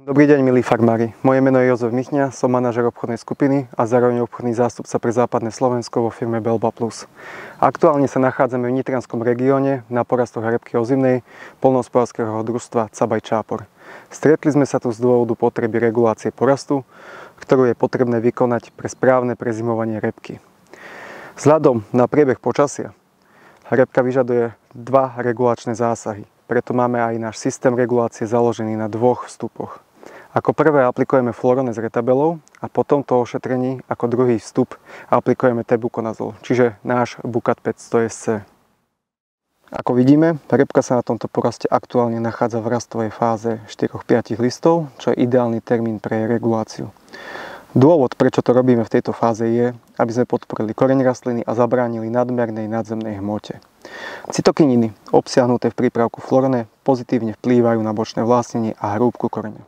Dobrý deň, milí farmári. Moje meno je Jozef Michňa, som manažer obchodnej skupiny a zároveň obchodný zástupca pre západné Slovensko vo firme Belba Plus. Aktuálne sa nachádzame v Nitrianskom regióne na porastoch repky ozimnej poľnohospodárskeho družstva Cabaj Čápor. Stretli sme sa tu z dôvodu potreby regulácie porastu, ktorú je potrebné vykonať pre správne prezimovanie repky. Vzhľadom na priebeh počasia repka vyžaduje dva regulačné zásahy, preto máme aj náš systém regulácie založený na dvoch vstupoch. Ako prvé aplikujeme Floronez retabelov a po tomto ošetrení ako druhý vstup aplikujeme tebukonazol, čiže náš Bucat 500 SC. Ako vidíme, repka sa na tomto poraste aktuálne nachádza v rastovej fáze 4-5 listov, čo je ideálny termín pre reguláciu. Dôvod, prečo to robíme v tejto fáze je, aby sme podporili koreň rastliny a zabránili nadmernej nadzemnej hmote. Cytokininy obsiahnuté v prípravku Florone pozitívne vplývajú na bočné vlastnenie a hrúbku koreňa.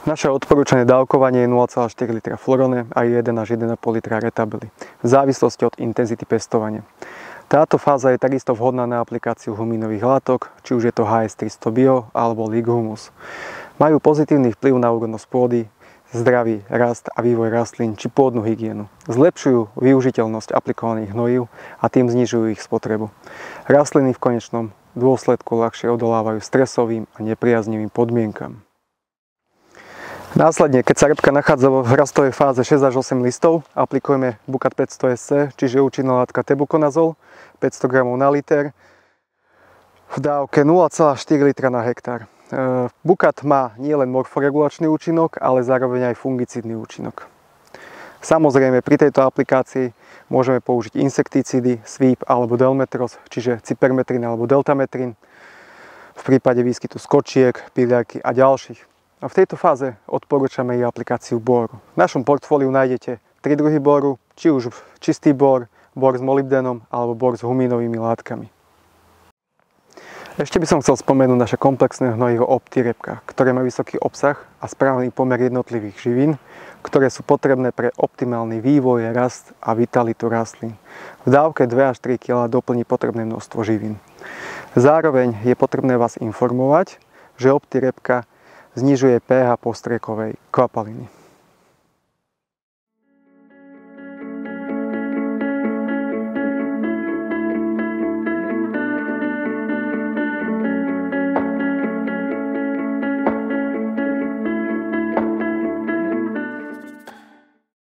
Naše odporúčané dávkovanie je 0,4 litra Florone a 1 až 1,5 litra retabely, v závislosti od intenzity pestovania. Táto fáza je takisto vhodná na aplikáciu huminových látok, či už je to HS300 Bio alebo League Humus. Majú pozitívny vplyv na úrodnosť pôdy, zdravý rast a vývoj rastlín či pôdnu hygienu. Zlepšujú využiteľnosť aplikovaných hnojív a tým znižujú ich spotrebu. Rastliny v konečnom dôsledku ľahšie odolávajú stresovým a nepriaznivým podmienkam. Následne, keď sa repka nachádza v rastovej fáze 6 až 8 listov, aplikujeme Bucat 500 SC, čiže účinná látka tebukonazol, 500 g na liter, v dávke 0,4 litra na hektár. Bucat má nielen morforegulačný účinok, ale zároveň aj fungicidný účinok. Samozrejme, pri tejto aplikácii môžeme použiť insekticídy, Sweep alebo Delmetros, čiže cypermetrin alebo deltametrin, v prípade výskytu skočiek, piliaky a ďalších. A v tejto fáze odporúčame i aplikáciu boru. V našom portfóliu nájdete 3 druhy boru, či už čistý bor, bor s molybdenom alebo bor s huminovými látkami. Ešte by som chcel spomenúť naše komplexné hnojivo OptiRepka, ktoré má vysoký obsah a správny pomer jednotlivých živín, ktoré sú potrebné pre optimálny vývoj, rast a vitalitu rastlín. V dávke 2 až 3 kg doplní potrebné množstvo živín. Zároveň je potrebné vás informovať, že OptiRepka znižuje pH postriekovej kvapaliny.